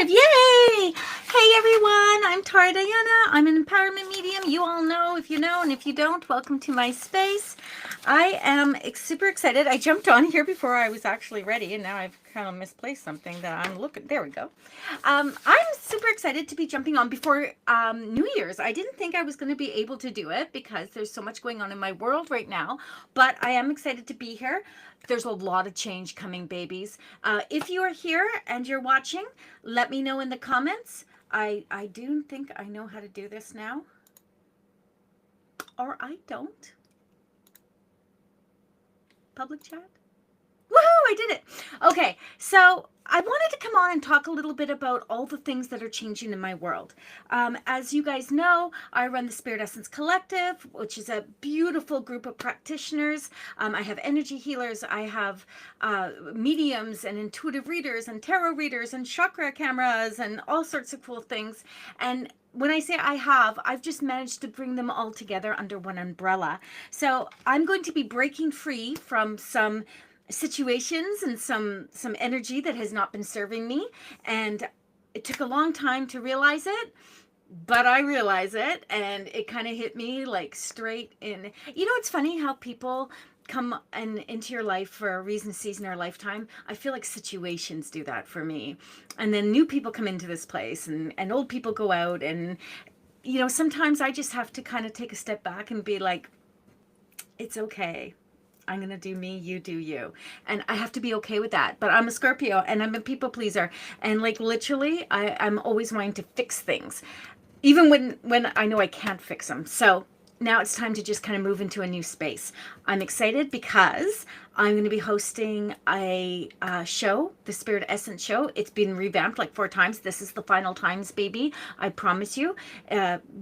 live! Yay! Hey everyone, I'm Tara Diana. I'm an empowerment medium. You all know if you know, and if you don't, welcome to my space. I am super excited. I jumped on here before I was actually ready, and now I've kind of misplaced something that I'm looking. There we go. I'm super excited to be jumping on before New Year's. I didn't think I was going to be able to do it because there's so much going on in my world right now, but I am excited to be here. There's a lot of change coming, babies. If you are here and you're watching, let me know in the comments. I do think I know how to do this now, or I don't. Public chat. Woohoo, I did it. Okay, so I wanted to come on and talk a little bit about all the things that are changing in my world. As you guys know, I run the Spirit Essence Collective, which is a beautiful group of practitioners. I have energy healers, I have mediums and intuitive readers and tarot readers and chakra cameras and all sorts of cool things. And when I say I've just managed to bring them all together under one umbrella. So I'm going to be breaking free from some situations and some energy that has not been serving me, and it took a long time to realize it, but I realize it, and it kind of hit me like straight in. You know, it's funny how people come into your life for a reason, season, or lifetime. I feel like situations do that for me, and then new people come into this place, and old people go out, and you know, sometimes I just have to kind of take a step back and be like, it's okay. I'm going to do me, you do you. And I have to be okay with that. But I'm a Scorpio and I'm a people pleaser. And like literally, I'm always wanting to fix things, even when I know I can't fix them. So now it's time to just kind of move into a new space. I'm excited because I'm going to be hosting a show, the Spirit Essence Show. It's been revamped like 4 times. This is the final times, baby. I promise you.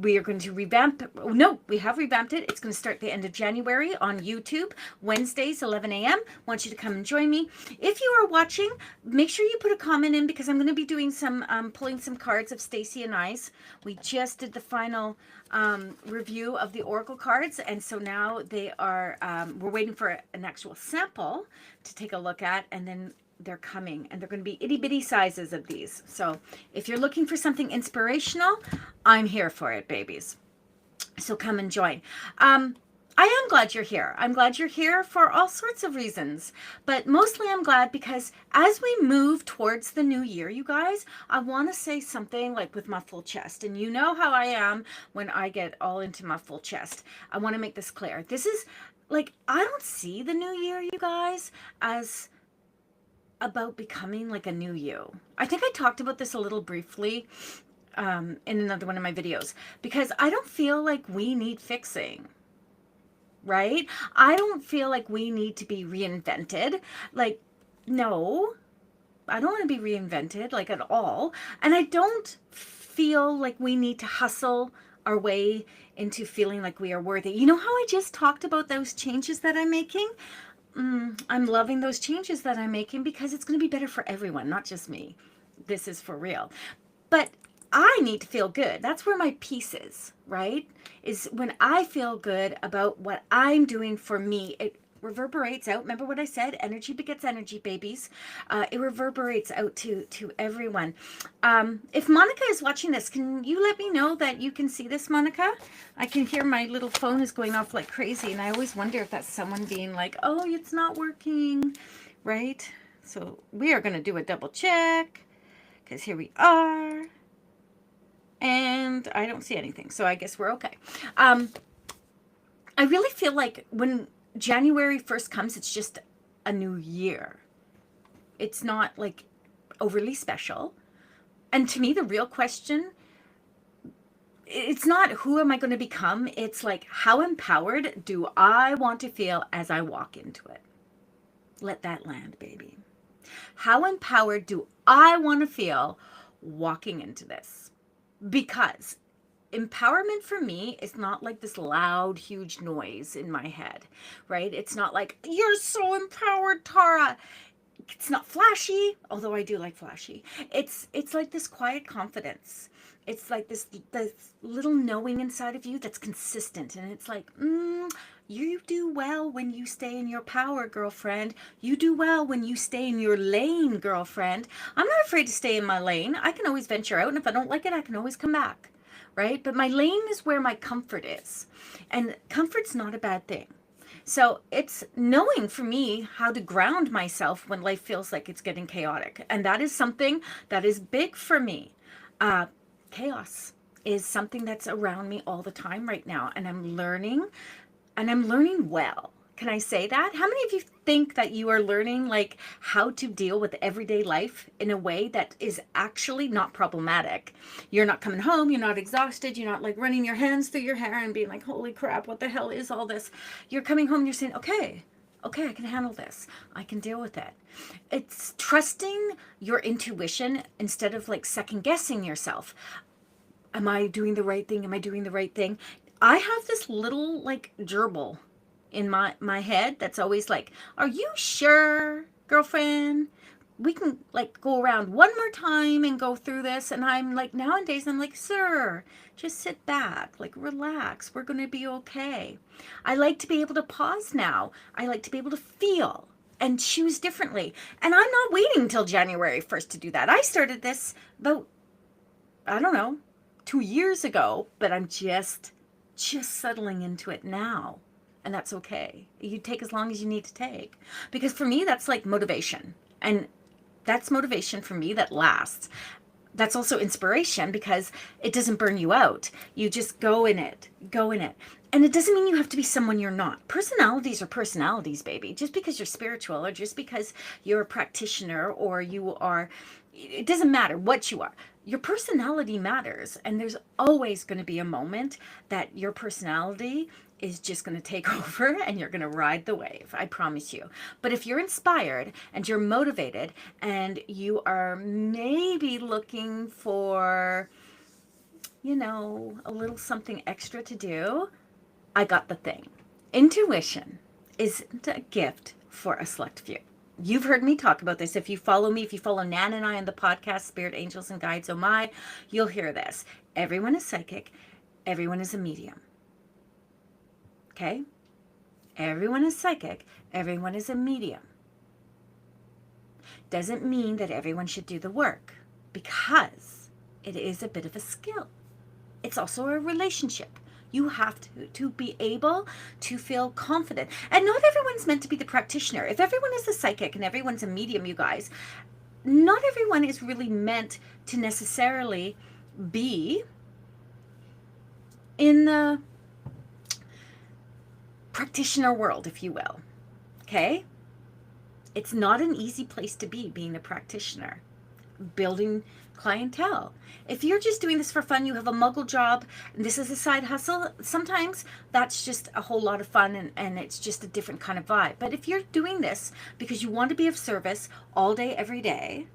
We are going to revamp. No, we have revamped it. It's going to start the end of January on YouTube, Wednesdays, 11 a.m. Want you to come and join me. If you are watching, make sure you put a comment in because I'm going to be doing some, pulling some cards of Stacy and I's. We just did the final review of the oracle cards, and so now they are we're waiting for an actual sample to take a look at, and then they're coming, and they're going to be itty-bitty sizes of these. So if you're looking for something inspirational, I'm here for it, babies. So come and join. I am glad you're here. I'm glad you're here for all sorts of reasons, but mostly I'm glad because as we move towards the new year, you guys, I want to say something like with my full chest, and you know how I am when I get all into my full chest. I want to make this clear. This is like, I don't see the new year, you guys, as about becoming like a new you. I think I talked about this a little briefly in another one of my videos, because I don't feel like we need fixing. Right? I don't feel like we need to be reinvented. Like, no, I don't want to be reinvented, like, at all. And I don't feel like we need to hustle our way into feeling like we are worthy. You know how I just talked about those changes that I'm making? I'm loving those changes that I'm making because it's going to be better for everyone, not just me. This is for real. But I need to feel good. That's where my peace is, right? Is when I feel good about what I'm doing for me. It reverberates out. Remember what I said? Energy begets energy, babies. It reverberates out to everyone. If Monica is watching this, can you let me know that you can see this, Monica? I can hear my little phone is going off like crazy, and I always wonder if that's someone being like, oh, it's not working, right? So we are going to do a double check because here we are. And I don't see anything, so I guess we're okay. I really feel like when January 1st comes, it's just a new year. It's not like overly special. And to me, the real question, it's not who am I going to become? It's like, how empowered do I want to feel as I walk into it? Let that land, baby. How empowered do I want to feel walking into this? Because empowerment for me is not like this loud, huge noise in my head, right? It's not like, you're so empowered, Tara. It's not flashy, although I do like flashy. It's like this quiet confidence. It's like this little knowing inside of you that's consistent, and it's like, you do well when you stay in your power, girlfriend. You do well when you stay in your lane, girlfriend. I'm not afraid to stay in my lane. I can always venture out, and if I don't like it, I can always come back, right? But my lane is where my comfort is, and comfort's not a bad thing. So it's knowing for me how to ground myself when life feels like it's getting chaotic. And that is something that is big for me. Chaos is something that's around me all the time right now. And I'm learning well. Can I say that? How many of you think that you are learning like how to deal with everyday life in a way that is actually not problematic? You're not coming home, you're not exhausted, you're not like running your hands through your hair and being like, holy crap, what the hell is all this? You're coming home and you're saying, okay, I can handle this. I can deal with it. It's trusting your intuition instead of like second guessing yourself. Am I doing the right thing? Am I doing the right thing? I have this little like gerbil in my head that's always like, are you sure, girlfriend? We can like go around one more time and go through this. And I'm like, nowadays I'm like, sir, just sit back, like relax, we're going to be okay. I like to be able to pause now. I like to be able to feel and choose differently, and I'm not waiting until January 1st to do that. I started this about, I don't know, 2 years ago, but I'm just settling into it now. And that's okay. You take as long as you need to take. Because for me, that's like motivation. And that's motivation for me that lasts. That's also inspiration because it doesn't burn you out. You just go in it. And it doesn't mean you have to be someone you're not. Personalities are personalities, baby. Just because you're spiritual or just because you're a practitioner or you are, it doesn't matter what you are. Your personality matters. And there's always going to be a moment that your personality is just going to take over and you're going to ride the wave. I promise you. But if you're inspired and you're motivated and you are maybe looking for, a little something extra to do, I got the thing. Intuition isn't a gift for a select few. You've heard me talk about this. If you follow me, if you follow Nan and I on the podcast, Spirit, Angels, and Guides, oh my, you'll hear this. Everyone is psychic. Everyone is a medium. Okay? Everyone is psychic. Everyone is a medium. Doesn't mean that everyone should do the work because it is a bit of a skill. It's also a relationship. You have to be able to feel confident. And not everyone's meant to be the practitioner. If everyone is a psychic and everyone's a medium, you guys, not everyone is really meant to necessarily be in the practitioner world, if you will. Okay? It's not an easy place to be, being a practitioner, building clientele. If you're just doing this for fun, you have a muggle job, and this is a side hustle, sometimes that's just a whole lot of fun and it's just a different kind of vibe. But if you're doing this because you want to be of service all day, every day,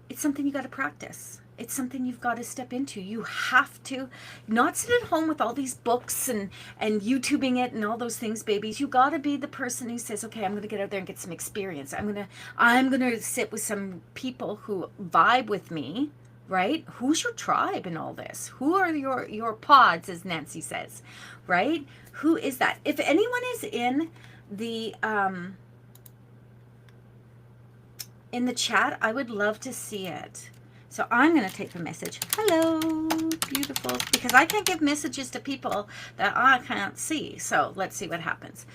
it's something you got to practice. It's something you've got to step into. You have to not sit at home with all these books and YouTubing it and all those things, babies. You got to be the person who says, okay, I'm going to get out there and get some experience. I'm going to sit with some people who vibe with me, right? Who's your tribe in all this? Who are your pods, as Nancy says, right? Who is that? If anyone is in the chat, I would love to see it. So I'm going to take the message. Hello, beautiful. Because I can't give messages to people that I can't see. So let's see what happens.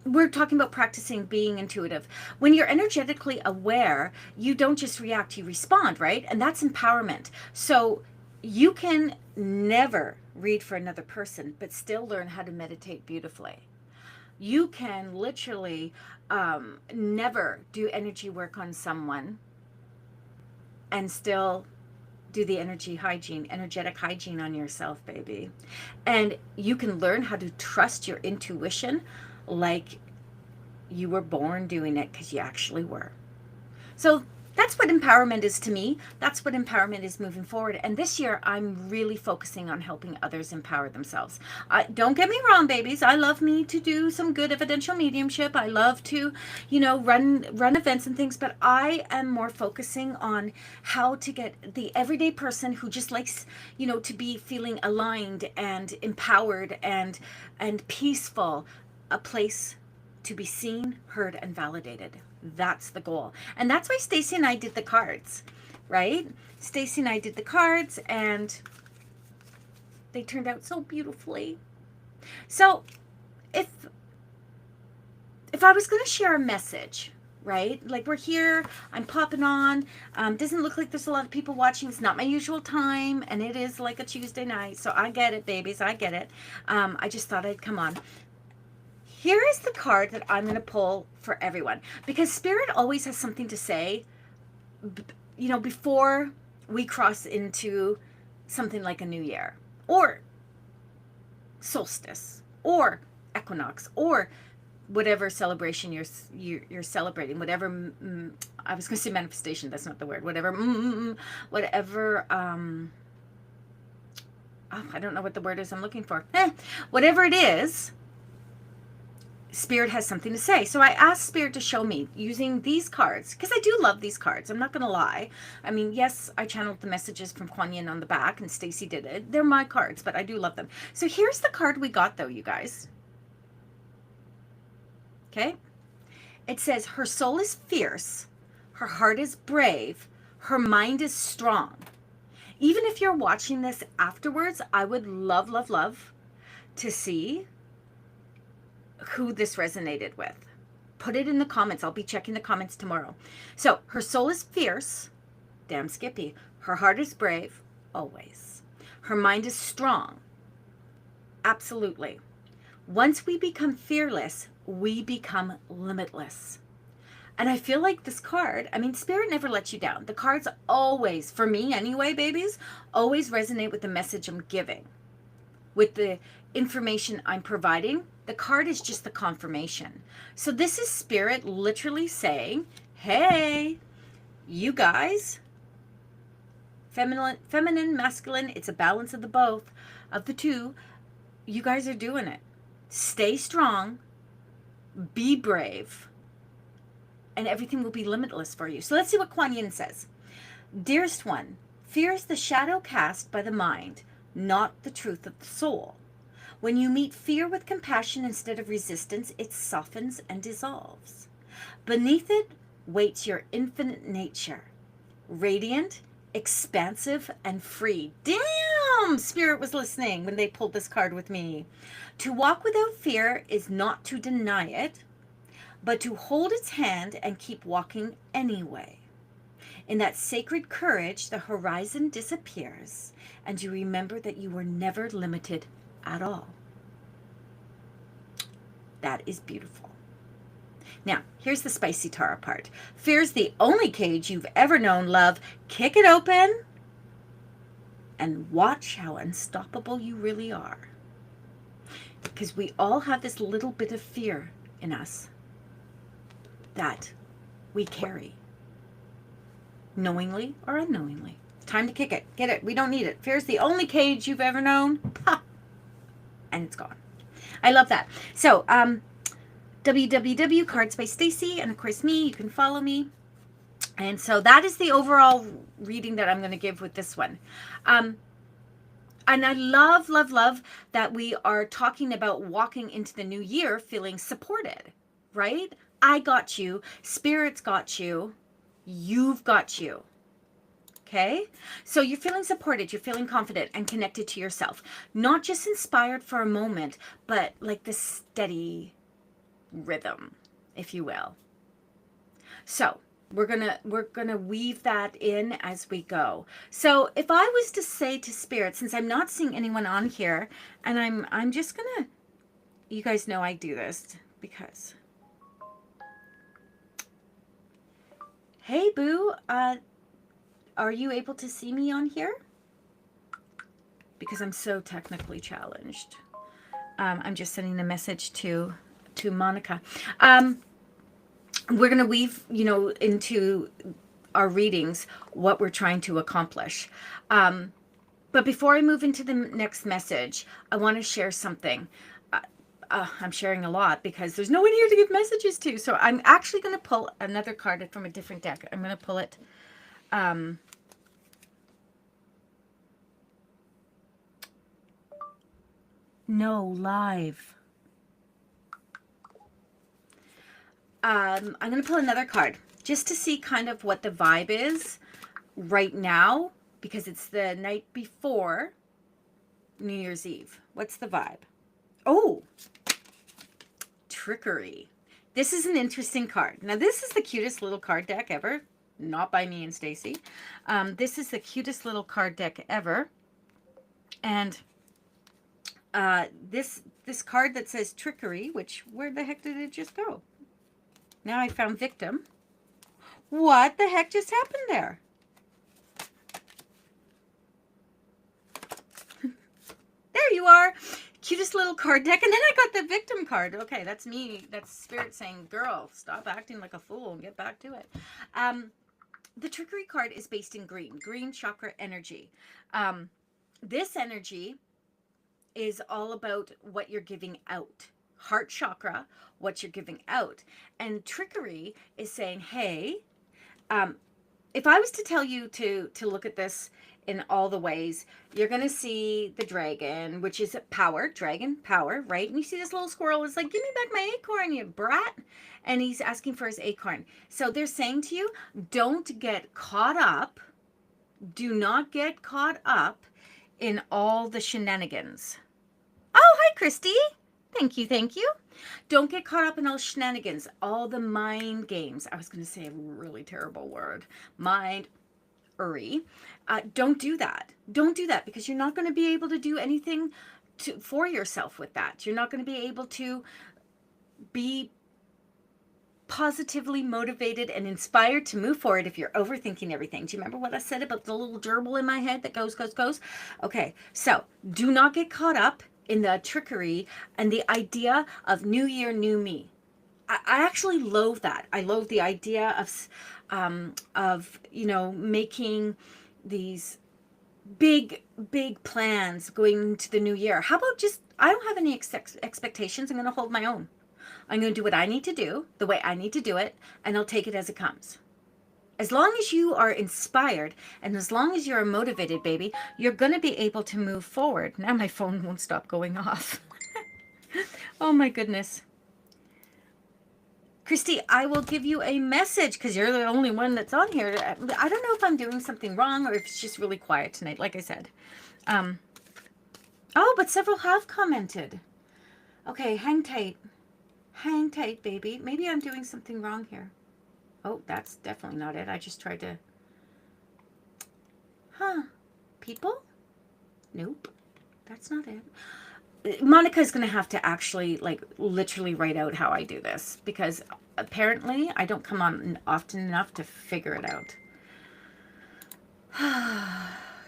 We're talking about practicing being intuitive. When you're energetically aware, you don't just react, you respond, right? And that's empowerment. So you can never read for another person, but still learn how to meditate beautifully. You can literally never do energy work on someone and still do the energetic hygiene on yourself, baby. And you can learn how to trust your intuition like you were born doing it, because you actually were. So that's what empowerment is to me. That's what empowerment is moving forward. And this year, I'm really focusing on helping others empower themselves. Don't get me wrong, babies. I love me to do some good evidential mediumship. I love to, run events and things. But I am more focusing on how to get the everyday person who just likes, to be feeling aligned and empowered and peaceful, a place to be seen, heard, and validated. That's the goal. And that's why Stacy and I did the cards, right? Stacy and I did the cards, and they turned out so beautifully. So if I was going to share a message, right? Like, we're here, I'm popping on. Doesn't look like there's a lot of people watching. It's not my usual time, and it is like a Tuesday night. So I get it, babies. I get it. I just thought I'd come on. Here is the card that I'm going to pull for everyone, because Spirit always has something to say, before we cross into something like a new year or solstice or equinox or whatever celebration you're celebrating, whatever, I was going to say manifestation, that's not the word, whatever, whatever, I don't know what the word is I'm looking for. Whatever it is, Spirit has something to say. So I asked Spirit to show me using these cards, because I do love these cards. I'm not going to lie. I mean, yes, I channeled the messages from Kuan Yin on the back, and Stacy did it. They're my cards, but I do love them. So here's the card we got, though, you guys. Okay? It says, her soul is fierce, her heart is brave, her mind is strong. Even if you're watching this afterwards, I would love, love, love to see who this resonated with. Put it in the comments. I'll be checking the comments tomorrow. So, her soul is fierce. Damn Skippy. Her heart is brave. Always. Her mind is strong. Absolutely. Once we become fearless, we become limitless. And I feel like this card, I mean, Spirit never lets you down. The cards always, for me anyway, babies, always resonate with the message I'm giving, with the information I'm providing. The card is just the confirmation. So this is Spirit literally saying, hey, you guys, feminine, masculine, it's a balance of the both, of the two. You guys are doing it. Stay strong, be brave, and everything will be limitless for you. So let's see what Kuan Yin says. Dearest one, fear is the shadow cast by the mind, not the truth of the soul. When you meet fear with compassion instead of resistance, it softens and dissolves. Beneath it waits your infinite nature, radiant, expansive, and free. Damn! Spirit was listening when they pulled this card with me. To walk without fear is not to deny it, but to hold its hand and keep walking anyway. In that sacred courage, the horizon disappears, and you remember that you were never limited at all. That is beautiful. Now, here's the spicy Tara part. Fear's the only cage you've ever known, love. Kick it open and watch how unstoppable you really are. Because we all have this little bit of fear in us that we carry, knowingly or unknowingly. Time to kick it. Get it. We don't need it. Fear's the only cage you've ever known. Ha! And it's gone. I love that. So, www Cards by Stacy, and of course me. You can follow me. And so that is the overall reading that I'm going to give with this one. And I love, love, love that we are talking about walking into the new year feeling supported, right? I got you. Spirit's got you. You've got you. Okay? So you're feeling supported, you're feeling confident and connected to yourself. Not just inspired for a moment, but like this steady rhythm, if you will. So we're gonna weave that in as we go. So if I was to say to Spirit, since I'm not seeing anyone on here, and I'm just gonna, you guys know I do this because, hey boo, are you able to see me on here? Because I'm so technically challenged. I'm just sending a message to Monica. We're going to weave, into our readings, what we're trying to accomplish. But before I move into the next message, I want to share something. I'm sharing a lot because there's no one here to give messages to. So I'm actually going to pull another card from a different deck. I'm going to pull it. No, live. I'm going to pull another card just to see kind of what the vibe is right now, because it's the night before New Year's Eve. What's the vibe? Oh, trickery. This is an interesting card. Now, this is the cutest little card deck ever. Not by me and Stacy. This is the cutest little card deck ever. And this card that says trickery, which, where the heck did it just go? Now I found victim. What the heck just happened there? There you are. Cutest little card deck. And then I got the victim card. Okay, that's me. That's Spirit saying, girl, stop acting like a fool and get back to it. The trickery card is based in green chakra energy. This energy is all about what you're giving out. Heart chakra, what you're giving out. And trickery is saying, hey, if I was to tell you to look at this in all the ways, you're going to see the dragon, which is power, dragon, power, right? And you see this little squirrel is like, give me back my acorn, you brat. And he's asking for his acorn. So they're saying to you, don't get caught up. Do not get caught up in all the shenanigans. Oh, hi, Christy. Thank you, thank you. Don't get caught up in all shenanigans, all the mind games. I was going to say a really terrible word. Mind-ery. Don't do that. Don't do that, because you're not going to be able to do anything for yourself with that. You're not going to be able to be positively motivated and inspired to move forward if you're overthinking everything. Do you remember what I said about the little gerbil in my head that goes? Okay, so do not get caught up in the trickery and the idea of new year, new me. I actually loathe that. I loathe the idea of making these big plans going into the new year. How about just, I don't have any expectations. I'm going to hold my own. I'm going to do what I need to do, the way I need to do it, and I'll take it as it comes. As long as you are inspired and as long as you're motivated, baby, you're going to be able to move forward. Now my phone won't stop going off. Oh my goodness. Christy, I will give you a message because you're the only one that's on here. I don't know if I'm doing something wrong or if it's just really quiet tonight, like I said. Oh, but several have commented. Okay, hang tight. Hang tight, baby. Maybe I'm doing something wrong here. Oh, that's definitely not it. I just tried to... People? Nope. That's not it. Monica's going to have to actually, like, literally write out how I do this. Because apparently I don't come on often enough to figure it out.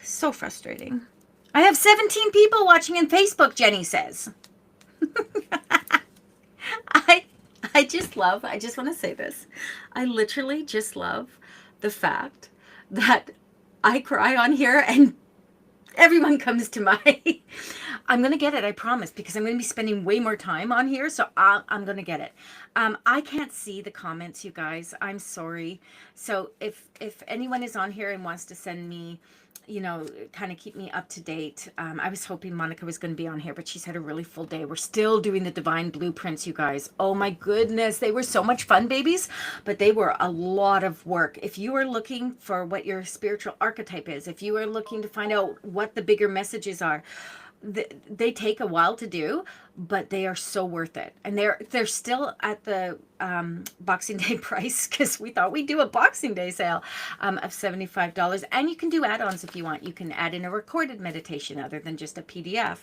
So frustrating. I have 17 people watching on Facebook, Jenny says. I just want to say this. I literally just love the fact that I cry on here and everyone comes to my... I'm going to get it, I promise, because I'm going to be spending way more time on here, so I'm going to get it. I can't see the comments, you guys. I'm sorry. So if anyone is on here and wants to send me, kind of keep me up to date. I was hoping Monica was going to be on here, but she's had a really full day. We're still doing the divine blueprints, you guys. Oh my goodness. They were so much fun, babies, but they were a lot of work. If you are looking for what your spiritual archetype is, if you are looking to find out what the bigger messages are, they take a while to do, but they are so worth it. And they're still at the Boxing Day price, because we thought we'd do a Boxing Day sale of $75. And you can do add-ons if you want. You can add in a recorded meditation other than just a PDF.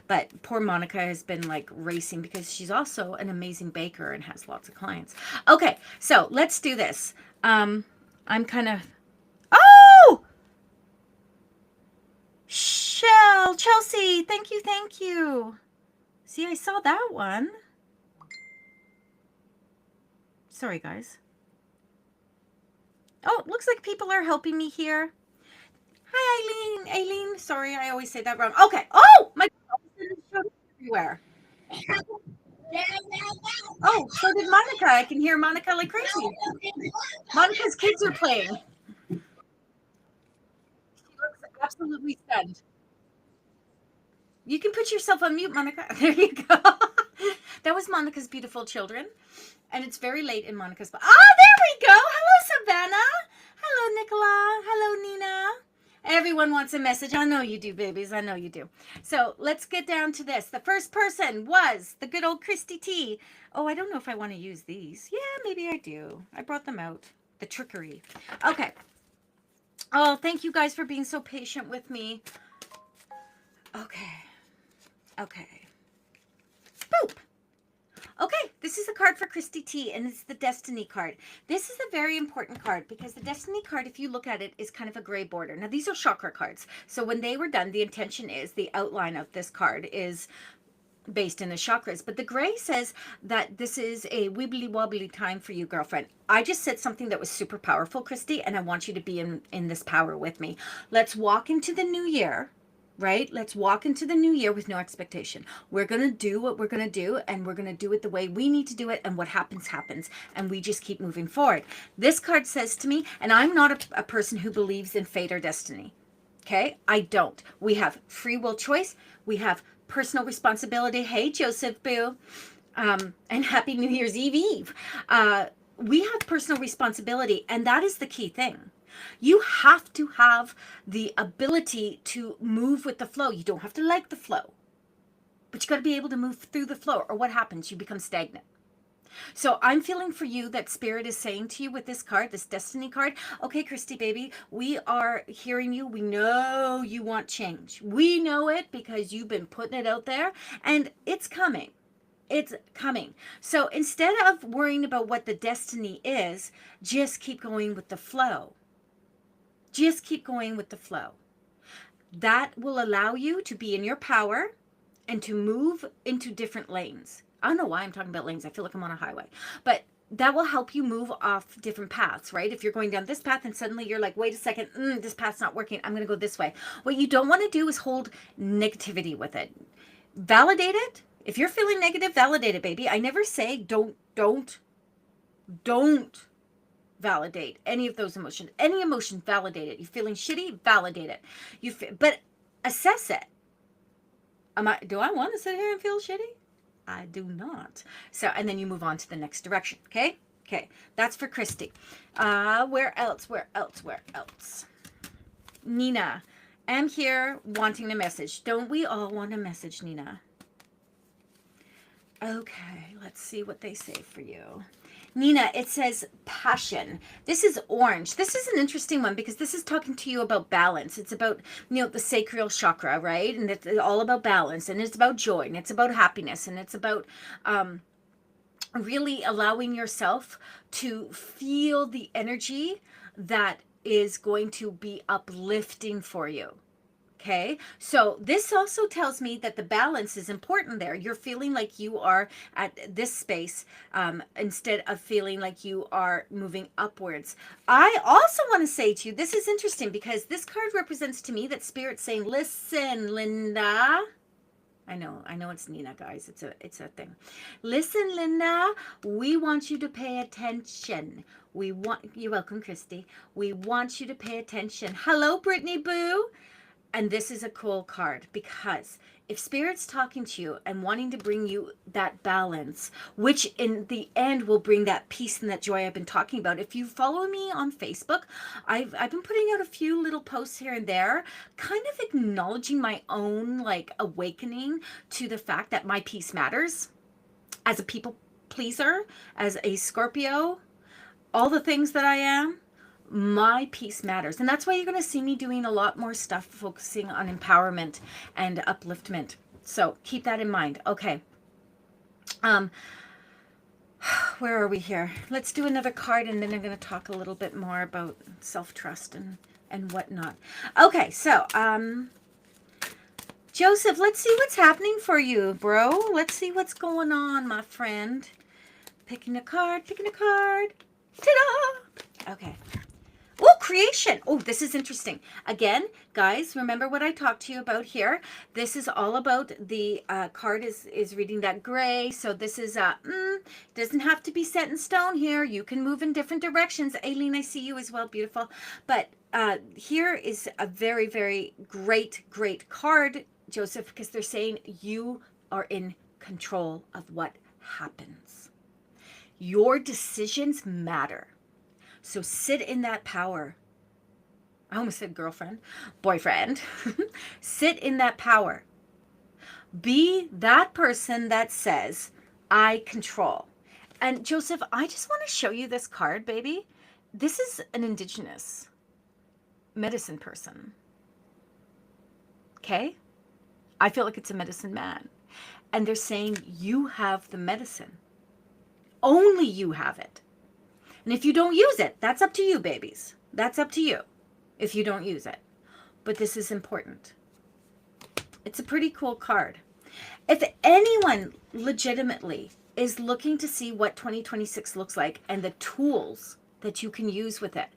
But poor Monica has been like racing because she's also an amazing baker and has lots of clients. Okay, so let's do this. I'm kind of... Oh! Chelsea, thank you. See, I saw that one. Sorry, guys. Oh, it looks like people are helping me here. Hi, Eileen. Eileen, sorry, I always say that wrong. Okay. Oh, my God, everywhere. Oh, so did Monica. I can hear Monica like crazy. Monica's kids are playing. She looks absolutely stunned. You can put yourself on mute, Monica. There you go. That was Monica's beautiful children. And it's very late in Monica's. There we go. Hello, Savannah. Hello, Nicola. Hello, Nina. Everyone wants a message. I know you do, babies. I know you do. So let's get down to this. The first person was the good old Christy T. Oh, I don't know if I want to use these. Yeah, maybe I do. I brought them out. The trickery. Okay. Oh, thank you guys for being so patient with me. Okay. Okay. Boop. Okay, this is a card for Christy T, and it's the Destiny card. This is a very important card because the Destiny card, if you look at it, is kind of a gray border. Now, these are chakra cards. So when they were done, the intention is the outline of this card is based in the chakras. But the gray says that this is a wibbly wobbly time for you, girlfriend. I just said something that was super powerful, Christy, and I want you to be in this power with me. Let's walk into the new year. Right? Let's walk into the new year with no expectation. We're going to do what we're going to do, and we're going to do it the way we need to do it, and what happens, happens, and we just keep moving forward. This card says to me, and I'm not a person who believes in fate or destiny. Okay? I don't. We have free will choice. We have personal responsibility. Hey, Joseph Boo. And happy New Year's Eve. We have personal responsibility, and that is the key thing. You have to have the ability to move with the flow. You don't have to like the flow, but you got to be able to move through the flow, or what happens? You become stagnant. So I'm feeling for you that Spirit is saying to you with this card, this Destiny card, okay, Christy, baby, we are hearing you. We know you want change. We know it because you've been putting it out there, and it's coming. It's coming. So instead of worrying about what the destiny is, just keep going with the flow. Just keep going with the flow. That will allow you to be in your power and to move into different lanes. I don't know why I'm talking about lanes. I feel like I'm on a highway. But that will help you move off different paths, right? If you're going down this path and suddenly you're like, wait a second, this path's not working. I'm going to go this way. What you don't want to do is hold negativity with it. Validate it. If you're feeling negative, validate it, baby. I never say don't validate any of those emotions. Any emotion, validate it. You're feeling shitty, validate it. But assess it. Do I want to sit here and feel shitty? I do not. So, and then you move on to the next direction. Okay. That's for Christy. Where else? Nina, I'm here wanting a message. Don't we all want a message, Nina? Okay, let's see what they say for you. Nina, it says passion. This is orange. This is an interesting one because this is talking to you about balance. It's about, the sacral chakra, right? And it's all about balance, and it's about joy, and it's about happiness, and it's about really allowing yourself to feel the energy that is going to be uplifting for you. Okay, so this also tells me that the balance is important there. You're feeling like you are at this space instead of feeling like you are moving upwards. I also want to say to you, this is interesting because this card represents to me that Spirit's saying, listen, Linda. I know it's Nina, guys. It's a thing. Listen, Linda, we want you to pay attention. You're welcome, Christy. We want you to pay attention. Hello, Brittany Boo. And this is a cool card because if Spirit's talking to you and wanting to bring you that balance, which in the end will bring that peace and that joy I've been talking about. If you follow me on Facebook, I've been putting out a few little posts here and there, kind of acknowledging my own awakening to the fact that my peace matters as a people pleaser, as a Scorpio, all the things that I am. My peace matters. And that's why you're going to see me doing a lot more stuff focusing on empowerment and upliftment. So keep that in mind. Okay. Where are we here? Let's do another card, and then I'm going to talk a little bit more about self-trust and whatnot. Okay. So, Joseph, let's see what's happening for you, bro. Let's see what's going on, my friend. Picking a card. Ta-da! Okay. creation. Oh, this is interesting. Again, guys, remember what I talked to you about here. This is all about the card is reading that gray. So this is doesn't have to be set in stone here. You can move in different directions. Aileen, I see you as well. Beautiful. But here is a very, very great card, Joseph, because they're saying you are in control of what happens. Your decisions matter. So sit in that power. I almost said girlfriend, boyfriend. Sit in that power. Be that person that says, I control. And Joseph, I just want to show you this card, baby. This is an indigenous medicine person. Okay? I feel like it's a medicine man. And they're saying you have the medicine. Only you have it. And if you don't use it, that's up to you, babies. That's up to you if you don't use it. But this is important. It's a pretty cool card. If anyone legitimately is looking to see what 2026 looks like and the tools that you can use with it,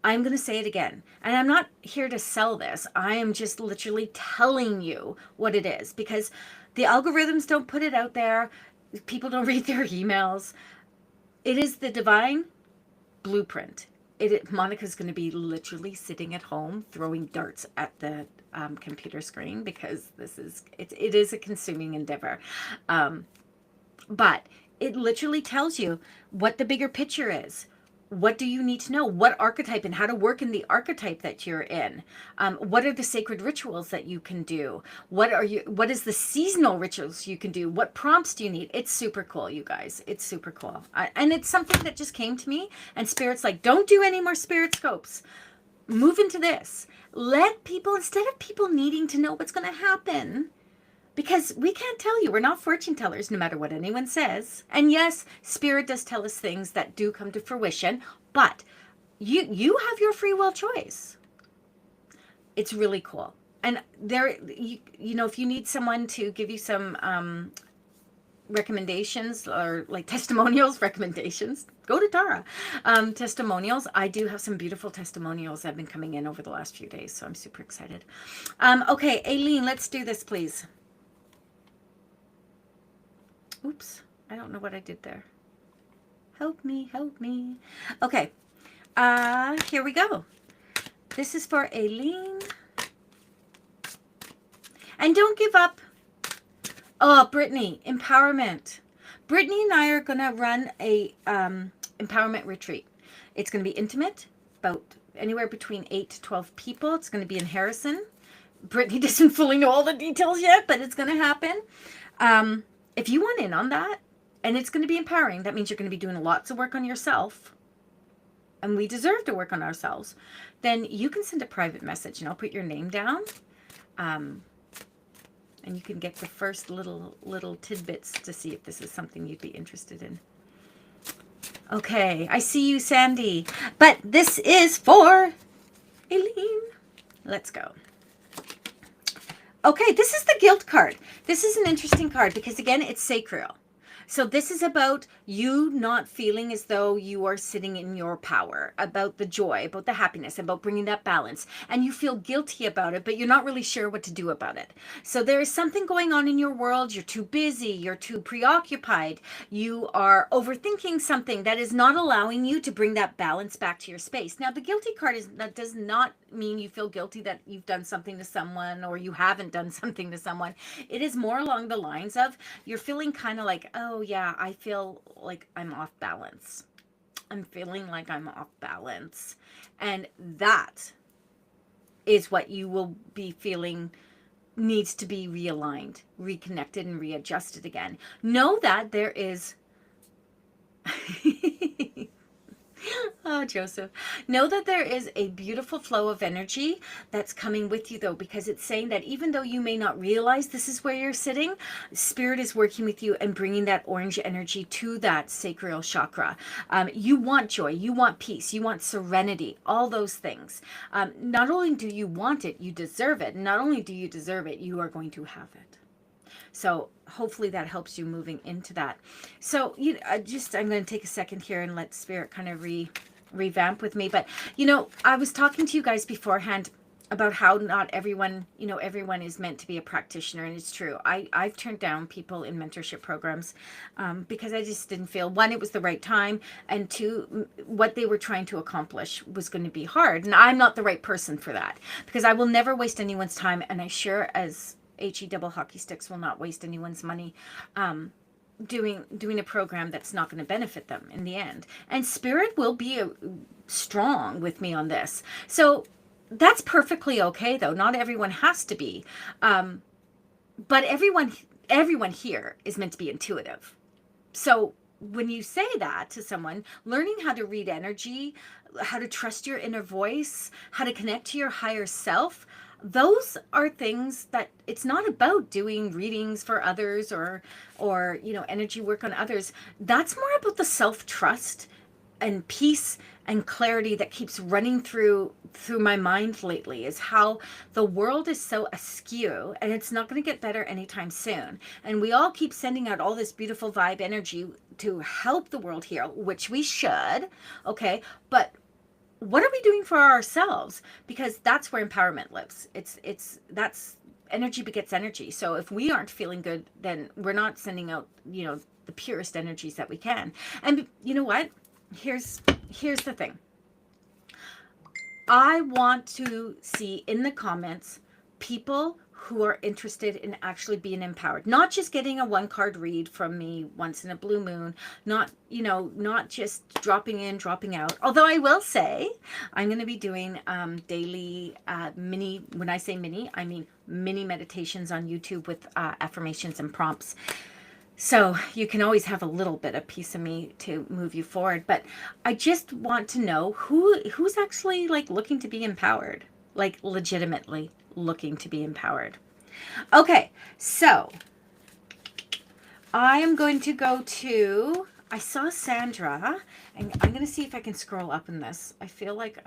I'm going to say it again. And I'm not here to sell this. I am just literally telling you what it is, because the algorithms don't put it out there. People don't read their emails. It is the divine blueprint. Monica's going to be literally sitting at home throwing darts at the computer screen, because it is a consuming endeavor. But it literally tells you what the bigger picture is. What do you need to know? What archetype, and how to work in the archetype that you're in? What are the sacred rituals that you can do? What is the seasonal rituals you can do? What prompts do you need? It's super cool, you guys. It's super cool. And it's something that just came to me, and Spirit's like, don't do any more spirit scopes. Move into this. Let people, instead of people needing to know what's going to happen, because we can't tell you. We're not fortune tellers, no matter what anyone says. And yes, Spirit does tell us things that do come to fruition, but you have your free will choice. It's really cool. And there, you know, if you need someone to give you some recommendations, or like testimonials, recommendations, go to Tara. Testimonials. I do have some beautiful testimonials that have been coming in over the last few days, so I'm super excited. Okay, Aileen, let's do this, please. Oops, I don't know what I did there. Help me, help me. Okay, here we go. This is for Aileen. And don't give up. Oh, Brittany, empowerment. Brittany and I are going to run a empowerment retreat. It's going to be intimate, about anywhere between 8 to 12 people. It's going to be in Harrison. Brittany doesn't fully know all the details yet, but it's going to happen. If you want in on that, and it's going to be empowering, that means you're going to be doing lots of work on yourself, and we deserve to work on ourselves, then you can send a private message, and I'll put your name down, and you can get the first little tidbits to see if this is something you'd be interested in. Okay, I see you, Sandy, but this is for Aileen. Let's go. Okay, this is the guilt card. This is an interesting card because, again, it's sacral. So this is about you not feeling as though you are sitting in your power, about the joy, about the happiness, about bringing that balance. And you feel guilty about it, but you're not really sure what to do about it. So there is something going on in your world. You're too busy. You're too preoccupied. You are overthinking something that is not allowing you to bring that balance back to your space. Now, the guilty card that does not mean you feel guilty that you've done something to someone or you haven't done something to someone. It is more along the lines of you're feeling kind of like, oh yeah, I feel like I'm off balance. I'm feeling like I'm off balance. And that is what you will be feeling needs to be realigned, reconnected, and readjusted again. Know that there is oh, Joseph. Know that there is a beautiful flow of energy that's coming with you, though, because it's saying that even though you may not realize this is where you're sitting, Spirit is working with you and bringing that orange energy to that sacral chakra. You want joy, you want peace, you want serenity, all those things. Not only do you want it, you deserve it. Not only do you deserve it, you are going to have it. So hopefully that helps you moving into that. So I'm going to take a second here and let Spirit kind of revamp with me. But, you know, I was talking to you guys beforehand about how not everyone, you know, everyone is meant to be a practitioner. And it's true. I've turned down people in mentorship programs because I just didn't feel, one, it was the right time, and two, what they were trying to accomplish was going to be hard. And I'm not the right person for that, because I will never waste anyone's time. And I sure as HE double hockey sticks will not waste anyone's money doing a program that's not going to benefit them in the end. And spirit will be strong with me on this. So that's perfectly okay, though. Not everyone has to be. But everyone here is meant to be intuitive. So when you say that to someone, learning how to read energy, how to trust your inner voice, how to connect to your higher self, those are things that it's not about doing readings for others or you know, energy work on others. That's more about the self-trust and peace and clarity that keeps running through my mind lately, is how the world is so askew, and it's not going to get better anytime soon. And we all keep sending out all this beautiful vibe energy to help the world heal, which we should, okay? But what are we doing for ourselves? Because that's where empowerment lives. That's energy begets energy. So if we aren't feeling good, then we're not sending out, you know, the purest energies that we can. And you know what? Here's the thing. I want to see in the comments people who are interested in actually being empowered, not just getting a one card read from me once in a blue moon, not, you know, not just dropping in, dropping out. Although I will say I'm going to be doing daily mini, when I say mini, I mean mini meditations on YouTube with affirmations and prompts. So you can always have a little bit of piece of me to move you forward. But I just want to know who's actually like looking to be empowered, like legitimately looking to be empowered. Okay, so I am going to go to, I saw Sandra, and I'm going to see if I can scroll up in this. I feel like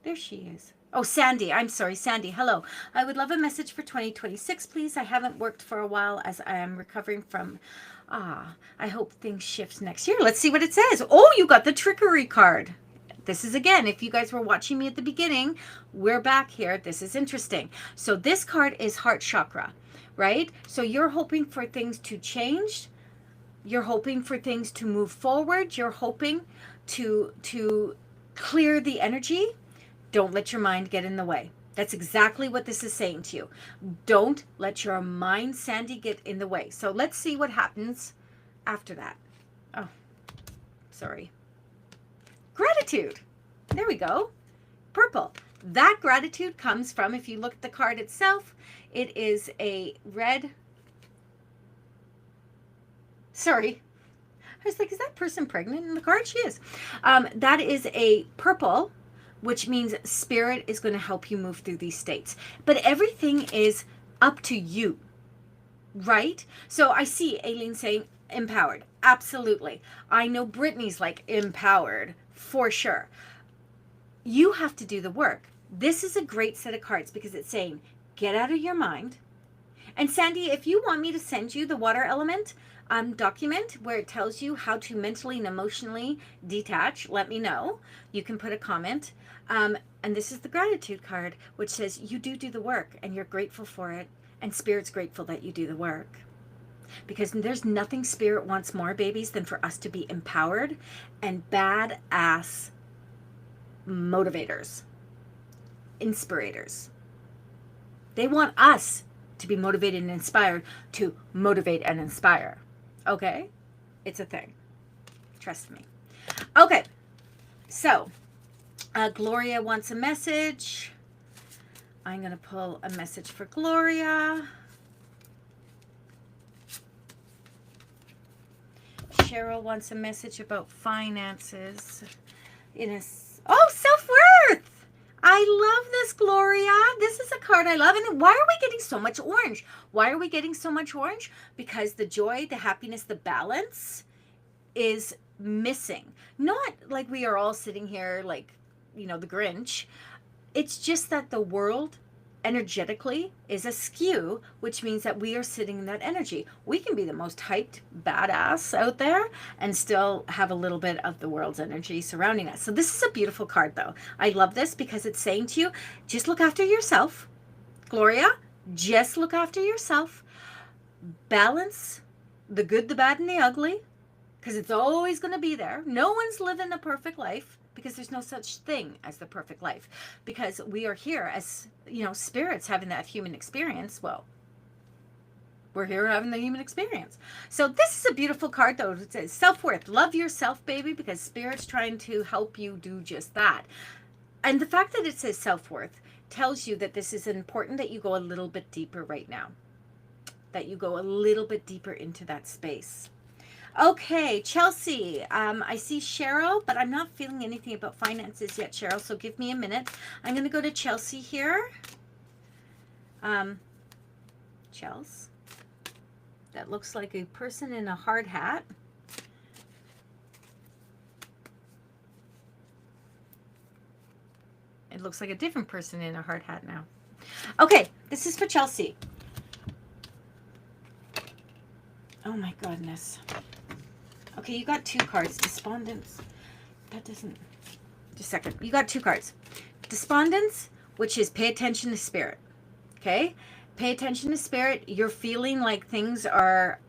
there she is. Oh, Sandy. I'm sorry, Sandy. Hello. I would love a message for 2026, please. I haven't worked for a while as I am recovering from, I hope things shift next year. Let's see what it says. Oh, you got the trickery card. This is, again, if you guys were watching me at the beginning, we're back here. This is interesting. So this card is heart chakra, right? So you're hoping for things to change. You're hoping for things to move forward. You're hoping to clear the energy. Don't let your mind get in the way. That's exactly what this is saying to you. Don't let your mind, Sandy, get in the way. So let's see what happens after that. Oh, sorry. Gratitude. There we go. Purple. That gratitude comes from, if you look at the card itself, it is a red. Sorry. I was like, is that person pregnant in the card? She is. That is a purple, which means spirit is going to help you move through these states. But everything is up to you, right? So I see Aileen saying empowered. Absolutely. I know Brittany's like empowered for sure. You have to do the work. This is a great set of cards because it's saying, get out of your mind. And Sandy, if you want me to send you the water element document where it tells you how to mentally and emotionally detach, let me know. You can put a comment. And this is the gratitude card, which says you do the work and you're grateful for it. And Spirit's grateful that you do the work. Because there's nothing Spirit wants more, babies, than for us to be empowered and badass motivators, inspirators. They want us to be motivated and inspired to motivate and inspire. Okay? It's a thing. Trust me. Okay. So, Gloria wants a message. I'm going to pull a message for Gloria. Cheryl wants a message about finances. Self-worth. I love this, Gloria. This is a card I love. And why are we getting so much orange? Why are we getting so much orange? Because the joy, the happiness, the balance is missing. Not like we are all sitting here like, you know, the Grinch. It's just that the world energetically is askew, which means that we are sitting in that energy. We can be the most hyped badass out there and still have a little bit of the world's energy surrounding us. So this is a beautiful card though. I love this because it's saying to you, just look after yourself. Gloria, just look after yourself. Balance the good, the bad, and the ugly, because it's always going to be there. No one's living a perfect life, because there's no such thing as the perfect life, because we are here as, spirits having that human experience. Well, we're here having the human experience. So this is a beautiful card though. It says self-worth. Love yourself, baby, because spirit's trying to help you do just that. And the fact that it says self-worth tells you that this is important, that you go a little bit deeper right now, that you go a little bit deeper into that space. Okay, Chelsea, I see Cheryl, but I'm not feeling anything about finances yet, Cheryl, so give me a minute. I'm going to go to Chelsea here. Chelsea, that looks like a person in a hard hat. It looks like a different person in a hard hat now. Okay, this is for Chelsea. Oh my goodness. Okay, you got 2 cards. Despondence. That doesn't... Just a second. You got 2 cards. Despondence, which is pay attention to spirit. Okay? Pay attention to spirit. You're feeling like things are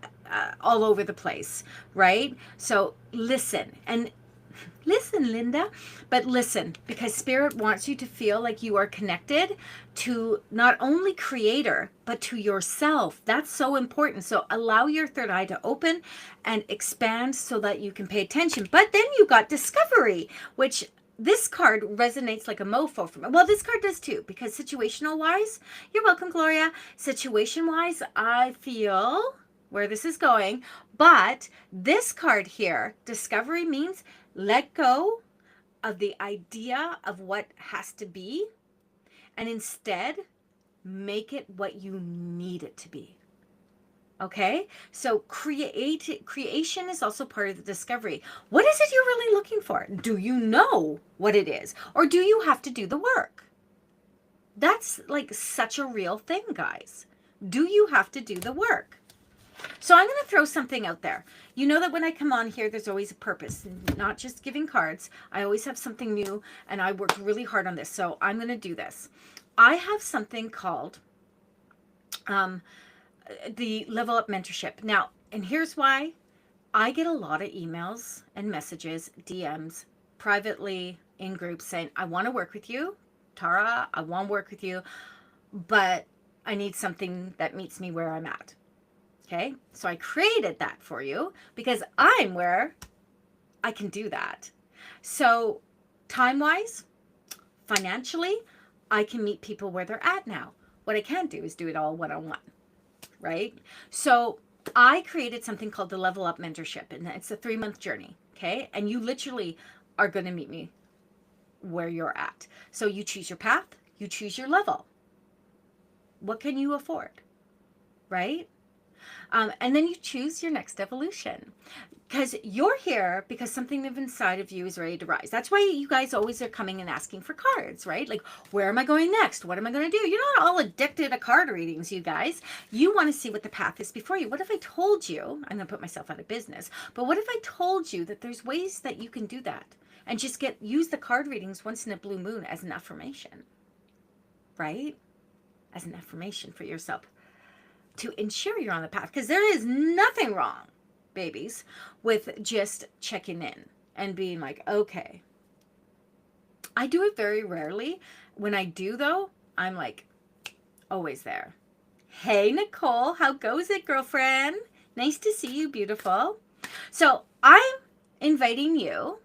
all over the place, right? So listen. And listen, Linda, but listen, because spirit wants you to feel like you are connected to not only creator, but to yourself. That's so important. So allow your third eye to open and expand so that you can pay attention. But then you got discovery, which this card resonates like a mofo for me. Well, this card does too, because situational wise, you're welcome, Gloria. Situation wise, I feel where this is going, but this card here, discovery, means let go of the idea of what has to be and instead make it what you need it to be. Okay? So creation is also part of the discovery. What is it you're really looking for? Do you know what it is? Or do you have to do the work? That's like such a real thing, guys. Do you have to do the work? So I'm going to throw something out there. You know that when I come on here, there's always a purpose, not just giving cards. I always have something new, and I worked really hard on this. So I'm going to do this. I have something called the Level Up Mentorship. Now, and here's why. I get a lot of emails and messages, DMs, privately in groups saying, I want to work with you, Tara, I want to work with you, but I need something that meets me where I'm at. Okay, so I created that for you because I'm where I can do that. So time-wise, financially, I can meet people where they're at now. What I can't do is do it all one-on-one, right? So I created something called the Level Up Mentorship, and it's a 3-month journey, okay? And you literally are going to meet me where you're at. So you choose your path, you choose your level. What can you afford, right? And then you choose your next evolution, because you're here because something inside of you is ready to rise. That's why you guys always are coming and asking for cards, right? Like, where am I going next? What am I going to do? You're not all addicted to card readings, you guys. You want to see what the path is before you. What if I told you, I'm going to put myself out of business, but what if I told you that there's ways that you can do that and just use the card readings once in a blue moon as an affirmation, right? As an affirmation for yourself, to ensure you're on the path, because there is nothing wrong, babies, with just checking in and being like, okay. I do it very rarely. When I do, though, I'm like always there. Hey, Nicole, how goes it, girlfriend? Nice to see you, beautiful. So I'm inviting you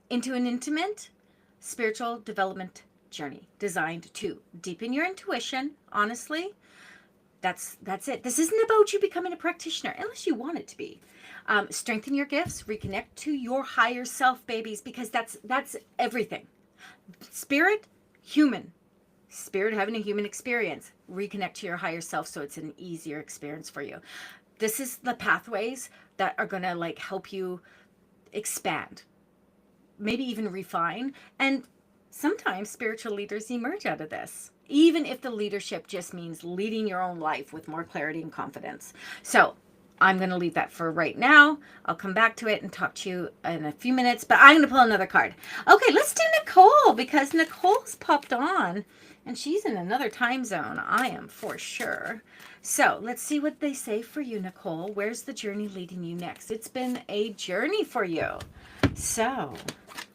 into an intimate spiritual development journey designed to deepen your intuition, honestly. That's it. This isn't about you becoming a practitioner, unless you want it to be. Strengthen your gifts, reconnect to your higher self, babies, because that's everything. Spirit, human. Spirit having a human experience. Reconnect to your higher self so it's an easier experience for you. This is the pathways that are going to like help you expand, maybe even refine, and sometimes spiritual leaders emerge out of this. even if the leadership just means leading your own life with more clarity and confidence. So I'm going to leave that for right now. I'll come back to it and talk to you in a few minutes, but I'm going to pull another card. Okay, let's do Nicole, because Nicole's popped on and she's in another time zone. I am for sure. So let's see what they say for you, Nicole. Where's the journey leading you next? It's been a journey for you. So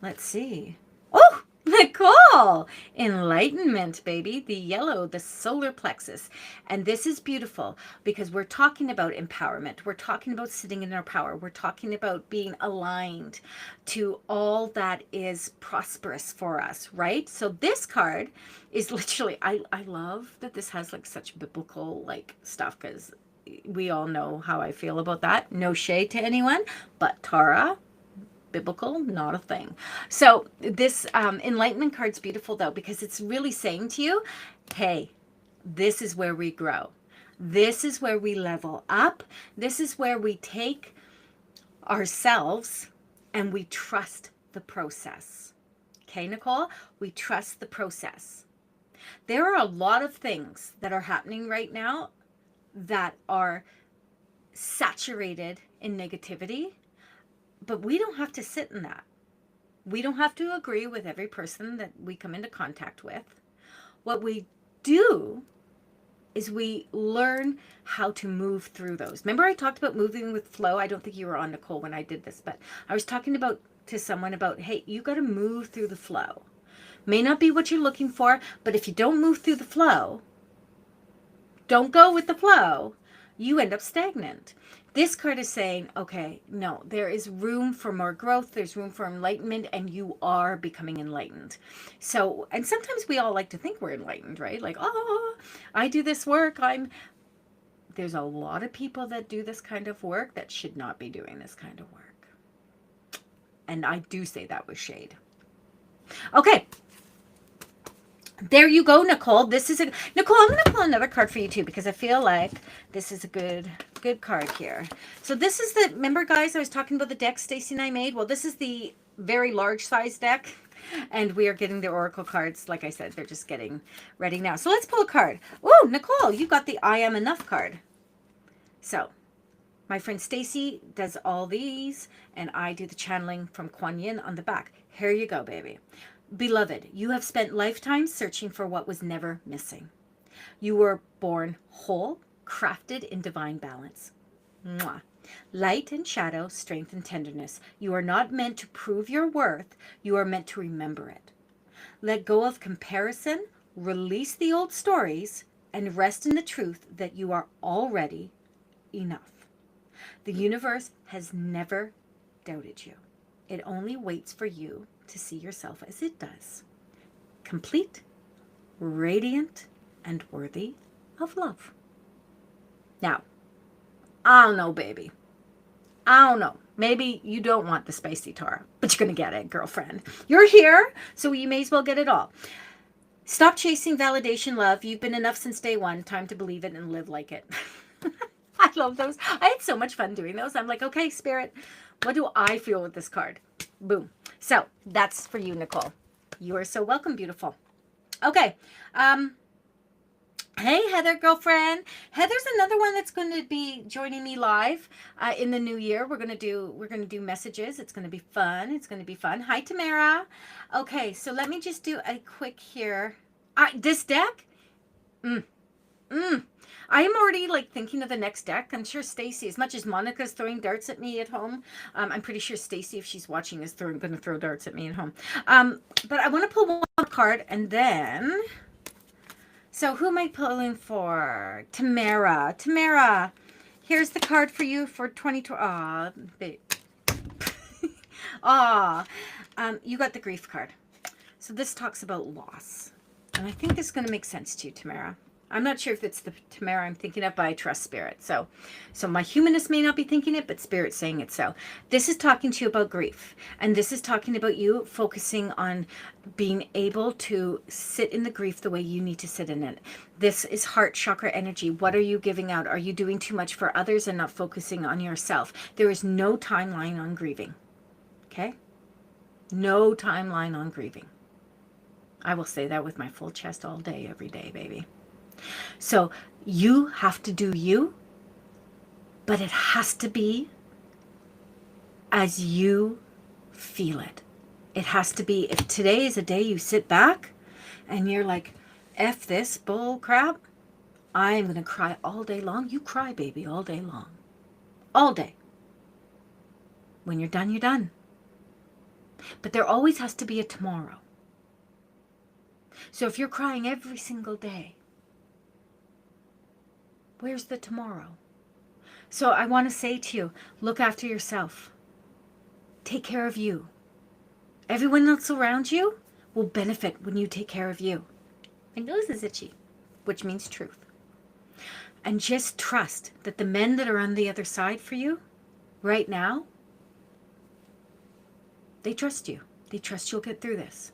let's see. Oh, Nicole, enlightenment, baby, the yellow, the solar plexus. And this is beautiful because we're talking about empowerment. We're talking about sitting in our power. We're talking about being aligned to all that is prosperous for us, right? So this card is literally, I love that this has like such biblical like stuff, because we all know how I feel about that. No shade to anyone, but Tara, biblical, not a thing. So this enlightenment card's beautiful though, because it's really saying to you, hey, this is where we grow. This is where we level up. This is where we take ourselves and we trust the process. Okay, Nicole, we trust the process. There are a lot of things that are happening right now that are saturated in negativity, but we don't have to sit in that. We don't have to agree with every person that we come into contact with. What we do is we learn how to move through those. Remember I talked about moving with flow? I don't think you were on, Nicole, when I did this, but I was talking to someone about, hey, you got to move through the flow. May not be what you're looking for, but if you don't move through the flow, don't go with the flow, you end up stagnant. This card is saying, okay, no, there is room for more growth. There's room for enlightenment, and you are becoming enlightened. So, and sometimes we all like to think we're enlightened, right? Like, oh, I do this work. There's a lot of people that do this kind of work that should not be doing this kind of work. And I do say that with shade. Okay. There you go, Nicole. Nicole, I'm going to pull another card for you too, because I feel like this is a good card here. So this is remember guys, I was talking about the deck Stacy and I made. Well, this is the very large size deck, and we are getting the oracle cards. Like I said, they're just getting ready now. So let's pull a card. Oh, Nicole, you got the I Am Enough card. So my friend Stacy does all these, and I do the channeling from Kuan Yin on the back. Here you go, baby. Beloved, you have spent lifetimes searching for what was never missing. You were born whole, crafted in divine balance. Mwah. Light and shadow, strength and tenderness. You are not meant to prove your worth. You are meant to remember it. Let go of comparison, release the old stories, and rest in the truth that you are already enough. The universe has never doubted you. It only waits for you to see yourself as it does. Complete, radiant, and worthy of love. Now, I don't know, baby. I don't know. Maybe you don't want the spicy Tara, but you're going to get it, girlfriend. You're here, so you may as well get it all. Stop chasing validation, love. You've been enough since day one. Time to believe it and live like it. I love those. I had so much fun doing those. I'm like, okay, Spirit, what do I feel with this card? Boom. So that's for you, Nicole. You are so welcome, beautiful. Okay. Hey, Heather, girlfriend. Heather's another one that's going to be joining me live in the new year. We're going to do messages. It's going to be fun. It's going to be fun. Hi, Tamara. Okay, so let me just do a quick here. This deck? I am already like thinking of the next deck. I'm sure Stacy, as much as Monica's throwing darts at me at home, I'm pretty sure Stacy, if she's watching, is going to throw darts at me at home. But I want to pull one card, and then, so who am I pulling for? Tamara. Tamara, here's the card for you for 2020. Aw, babe. Aw, you got the grief card. So this talks about loss. And I think this is going to make sense to you, Tamara. I'm not sure if it's the Tamara I'm thinking of, but I trust Spirit. So my humanist may not be thinking it, but Spirit's saying it so. This is talking to you about grief. And this is talking about you focusing on being able to sit in the grief the way you need to sit in it. This is heart chakra energy. What are you giving out? Are you doing too much for others and not focusing on yourself? There is no timeline on grieving. Okay? No timeline on grieving. I will say that with my full chest all day, every day, baby. So you have to do you, but it has to be as you feel it. It has to be, if today is a day you sit back and you're like, F this bull crap, I am going to cry all day long. You cry, baby, all day long. All day. When you're done, you're done. But there always has to be a tomorrow. So if you're crying every single day, where's the tomorrow? So I want to say to you, look after yourself. Take care of you. Everyone else around you will benefit when you take care of you. My nose is itchy, which means truth. And just trust that the men that are on the other side for you right now, they trust you. They trust you'll get through this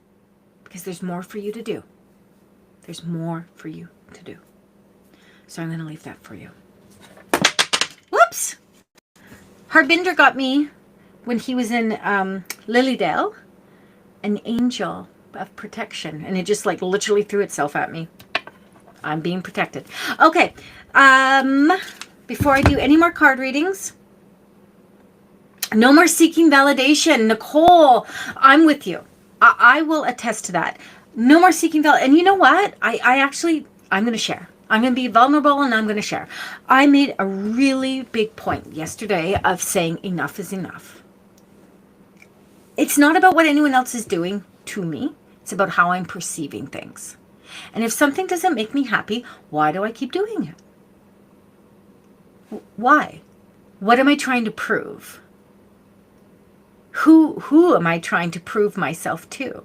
because there's more for you to do. There's more for you to do. So I'm going to leave that for you. Whoops! Harbinder got me when he was in Lilydale, an angel of protection, and it just like literally threw itself at me. I'm being protected. Okay. Before I do any more card readings, no more seeking validation. Nicole, I'm with you. I will attest to that. No more seeking validation. And you know what? I'm going to share. I'm going to be vulnerable and I'm going to share. I made a really big point yesterday of saying enough is enough. It's not about what anyone else is doing to me. It's about how I'm perceiving things. And if something doesn't make me happy, why do I keep doing it? Why? What am I trying to prove? Who am I trying to prove myself to?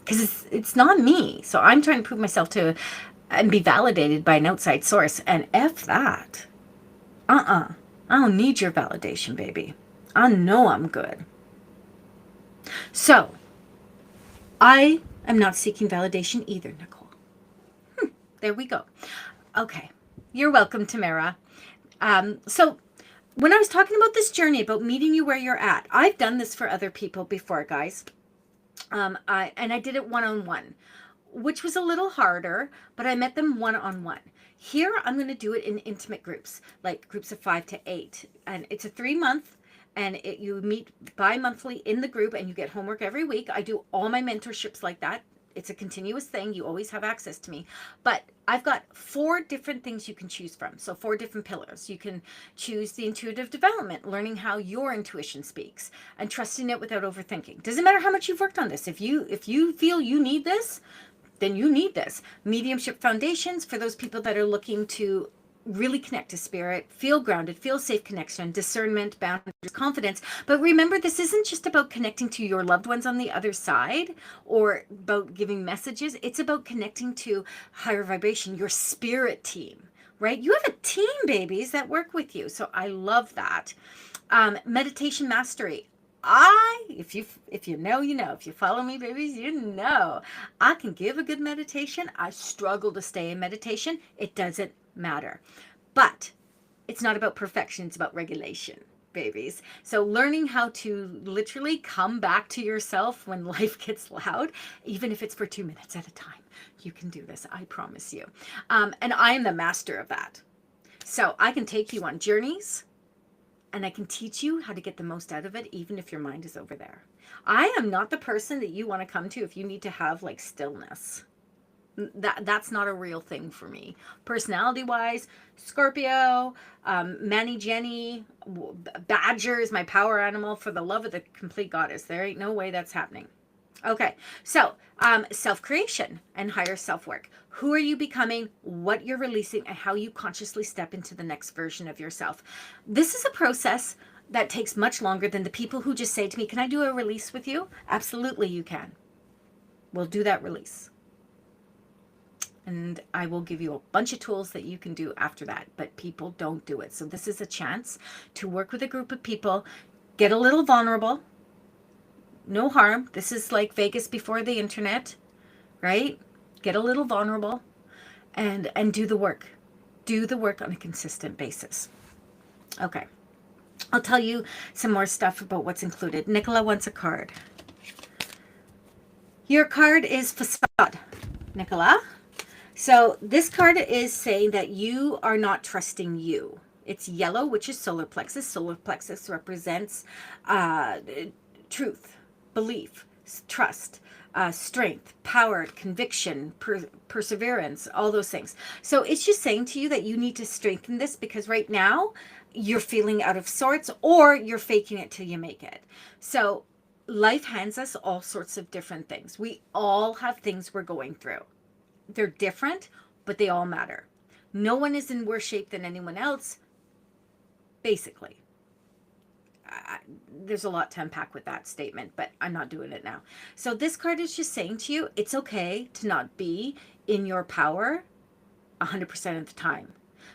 Because it's not me. So I'm trying to prove myself to and be validated by an outside source. And F that. I don't need your validation, baby. I know I'm good. So, I am not seeking validation either, Nicole. There we go. Okay. You're welcome, Tamara. So, when I was talking about this journey, about meeting you where you're at, I've done this for other people before, guys. I did it one-on-one, which was a little harder, but I met them one-on-one. Here, I'm going to do it in intimate groups, like groups of 5 to 8. And it's a 3-month, and you meet bi-monthly in the group, and you get homework every week. I do all my mentorships like that. It's a continuous thing. You always have access to me. But I've got 4 different things you can choose from. So 4 different pillars. You can choose the intuitive development, learning how your intuition speaks, and trusting it without overthinking. Doesn't matter how much you've worked on this. If you feel you need this, then you need this. Mediumship foundations for those people that are looking to really connect to spirit, feel grounded, feel safe connection, discernment, boundaries, confidence. But remember, this isn't just about connecting to your loved ones on the other side or about giving messages. It's about connecting to higher vibration, your spirit team, right? You have a team, babies, that work with you. So I love that. Meditation mastery. If you know, you know. If you follow me, babies, you know. I can give a good meditation. I struggle to stay in meditation. It doesn't matter. But it's not about perfection. It's about regulation, babies. So learning how to literally come back to yourself when life gets loud, even if it's for 2 minutes at a time. You can do this. I promise you. And I am the master of that. So I can take you on journeys. And I can teach you how to get the most out of it, even if your mind is over there. I am not the person that you want to come to if you need to have like stillness. That's not a real thing for me. Personality-wise, Scorpio, Manny Jenny, Badger is my power animal. For the love of the complete goddess, there ain't no way that's happening. Okay, so self-creation and higher self-work. Who are you becoming, what you're releasing, and how you consciously step into the next version of yourself. This is a process that takes much longer than the people who just say to me, can I do a release with you? Absolutely, you can. We'll do that release. And I will give you a bunch of tools that you can do after that, but people don't do it. So this is a chance to work with a group of people, get a little vulnerable. No harm. This is like Vegas before the internet, right? Get a little vulnerable and do the work. Do the work on a consistent basis. Okay. I'll tell you some more stuff about what's included. Nicola wants a card. Your card is Facade, Nicola. So this card is saying that you are not trusting you. It's yellow, which is solar plexus. Solar plexus represents uh, truth, belief, trust, strength, power, conviction, perseverance, all those things. So it's just saying to you that you need to strengthen this because right now you're feeling out of sorts or you're faking it till you make it. So life hands us all sorts of different things. We all have things we're going through. They're different, but they all matter. No one is in worse shape than anyone else, basically. There's a lot to unpack with that statement, but I'm not doing it now. So this card is just saying to you, it's okay to not be in your power 100% of the time.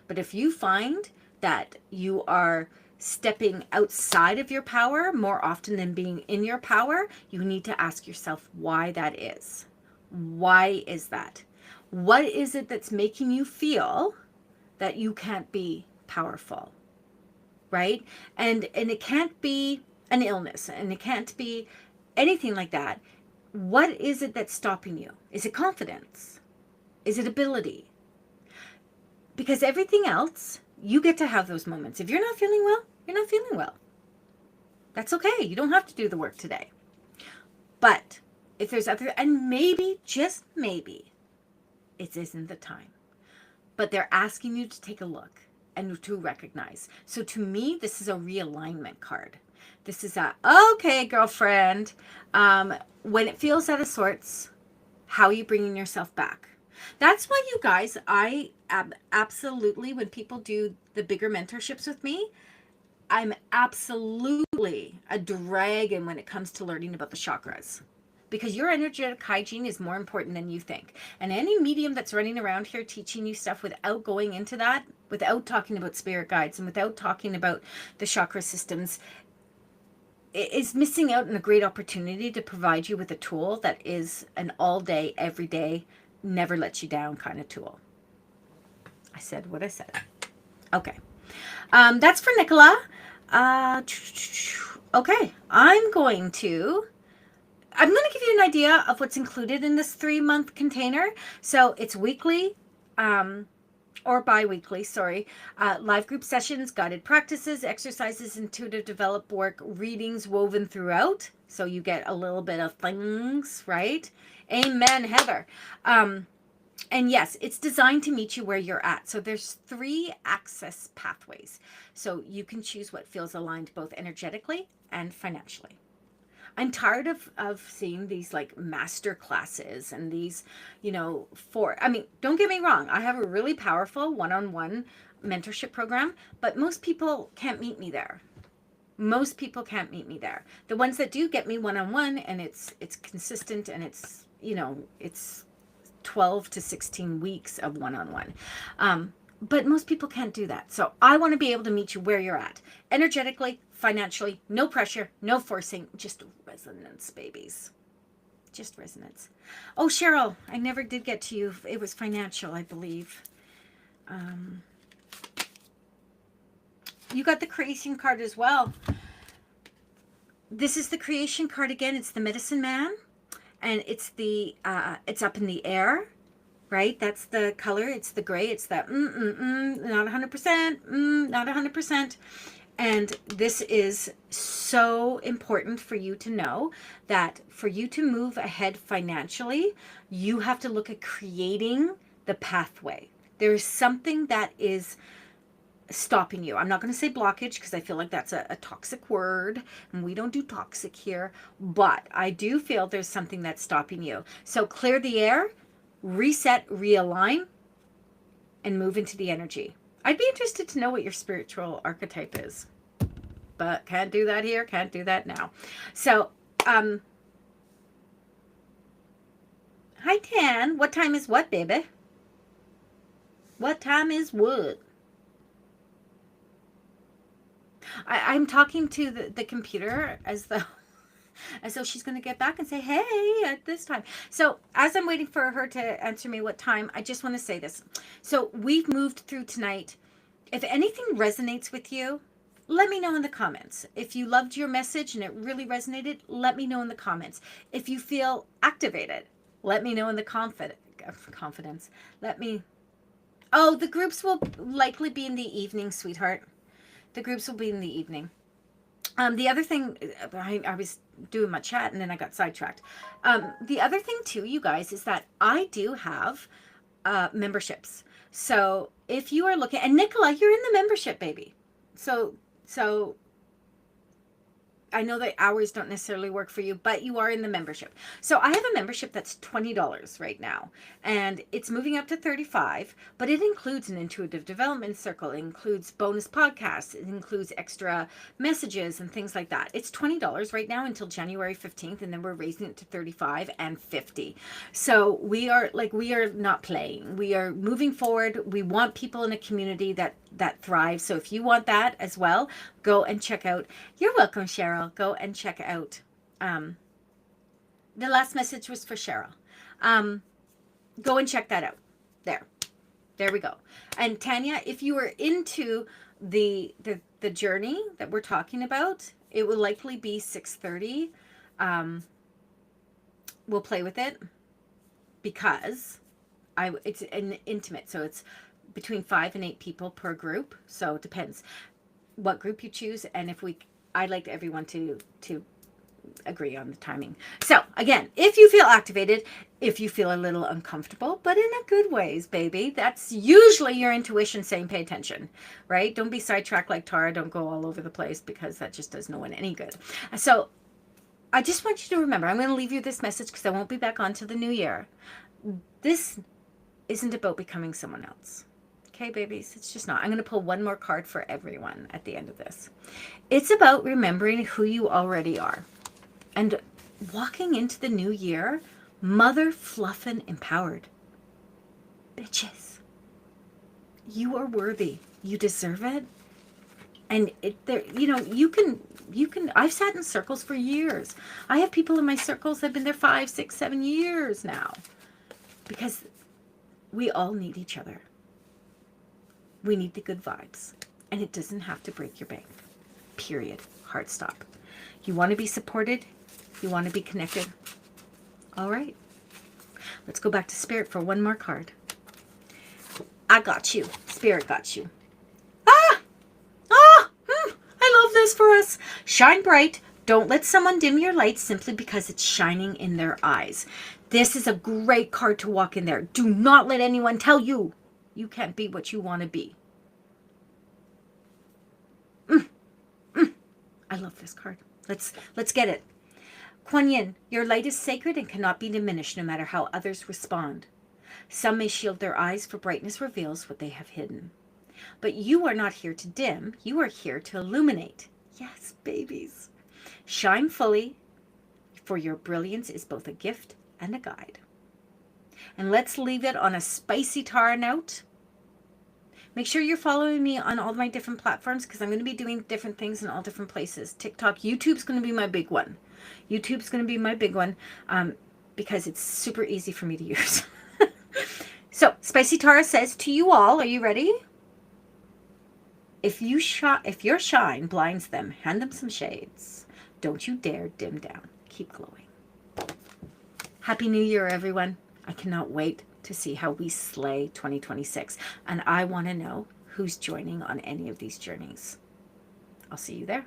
But if you find that you are stepping outside of your power more often than being in your power, you need to ask yourself why that is. Why is that? What is it that's making you feel that you can't be powerful? Right? And it can't be an illness and it can't be anything like that. What is it that's stopping you? Is it confidence? Is it ability? Because everything else, you get to have those moments. If you're not feeling well, you're not feeling well. That's okay. You don't have to do the work today. But if there's other, and maybe, just maybe, it isn't the time. But they're asking you to take a look and to recognize. So to me, this is a realignment card. This is a, okay, girlfriend, when it feels out of sorts, how are you bringing yourself back? That's why, you guys, I absolutely, when people do the bigger mentorships with me, I'm absolutely a dragon when it comes to learning about the chakras. Because your energetic hygiene is more important than you think. And any medium that's running around here teaching you stuff without going into that, without talking about spirit guides and without talking about the chakra systems, is missing out on a great opportunity to provide you with a tool that is an all day, every day, never let you down kind of tool. I said what I said. Okay. That's for Nicola. Okay. I'm going to give you an idea of what's included in this 3-month container. So it's weekly, or bi-weekly, sorry, live group sessions, guided practices, exercises, intuitive develop work, readings woven throughout. So you get a little bit of things, right? Amen, Heather. And yes, it's designed to meet you where you're at. So there's 3 access pathways. So you can choose what feels aligned both energetically and financially. I'm tired of seeing these like master classes and these, don't get me wrong. I have a really powerful one-on-one mentorship program, but most people can't meet me there. Most people can't meet me there. The ones that do get me one-on-one and it's consistent and it's 12 to 16 weeks of one-on-one. But most people can't do that. So I want to be able to meet you where you're at. Energetically, financially, no pressure, no forcing, just resonance, babies. Just resonance. Oh, Cheryl, I never did get to you. It was financial, I believe. You got the creation card as well. This is the creation card again. It's the medicine man. And it's it's up in the air. Right? That's the color. It's the gray. It's that not 100%, not 100%. And this is so important for you to know that for you to move ahead financially, you have to look at creating the pathway. There is something that is stopping you. I'm not going to say blockage because I feel like that's a toxic word and we don't do toxic here, but I do feel there's something that's stopping you. So clear the air, reset, realign, and move into the energy. I'd be interested to know what your spiritual archetype is, but can't do that here, can't do that now. So, hi Tan, what time is what, baby? What time is what? I'm talking to the computer as though she's going to get back and say, hey, at this time. So as I'm waiting for her to answer me what time, I just want to say this. So we've moved through tonight. If anything resonates with you, let me know in the comments. If you loved your message and it really resonated, let me know in the comments. If you feel activated, let me know in the confidence. Let me... Oh, the groups will likely be in the evening, sweetheart. The groups will be in the evening. The other thing, I was doing my chat and then I got sidetracked. The other thing too, you guys, is that I do have memberships. So if you are looking, and Nicola, you're in the membership, baby. So I know that hours don't necessarily work for you, but you are in the membership. So I have a membership that's $20 right now, and it's moving up to $35, but it includes an intuitive development circle. It includes bonus podcasts. It includes extra messages and things like that. It's $20 right now until January 15th, and then we're raising it to $35 and $50. So we are not playing. We are moving forward. We want people in a community that thrives. So if you want that as well, go and check out. You're welcome, Cheryl. Go and check out. The last message was for Cheryl. Go and check that out. There we go. And Tanya, if you are into the journey that we're talking about, it will likely be 6:30. We'll play with it because it's an intimate, so it's between 5 and 8 people per group. So it depends what group you choose, and I'd like everyone to agree on the timing. So again, if you feel activated, if you feel a little uncomfortable, but in a good ways, baby, that's usually your intuition saying pay attention, right? Don't be sidetracked like Tara. Don't go all over the place, because that just does no one any good. So I just want you to remember, I'm going to leave you this message because I won't be back on till the new year. This isn't about becoming someone else. Okay, babies, it's just not. I'm going to pull one more card for everyone at the end of this. It's about remembering who you already are and walking into the new year, mother fluffin' empowered. Bitches, you are worthy. You deserve it. And you can, I've sat in circles for years. I have people in my circles that have been there 5, 6, 7 years now, because we all need each other. We need the good vibes, and it doesn't have to break your bank. Period. Hard stop. You want to be supported. You want to be connected. All right. Let's go back to Spirit for one more card. I got you. Spirit got you. I love this for us. Shine bright. Don't let someone dim your light simply because it's shining in their eyes. This is a great card to walk in there. Do not let anyone tell you you can't be what you want to be. I love this card. Let's get it. Kuan Yin, your light is sacred and cannot be diminished no matter how others respond. Some may shield their eyes, for brightness reveals what they have hidden. But you are not here to dim. You are here to illuminate. Yes, babies. Shine fully, for your brilliance is both a gift and a guide. And let's leave it on a spicy Tara note. Make sure you're following me on all my different platforms, because I'm going to be doing different things in all different places. TikTok, YouTube's going to be my big one. YouTube's going to be my big one because it's super easy for me to use. So, Spicy Tara says to you all, are you ready? If your shine blinds them, hand them some shades. Don't you dare dim down. Keep glowing. Happy New Year, everyone. I cannot wait to see how we slay 2026. And I want to know who's joining on any of these journeys. I'll see you there.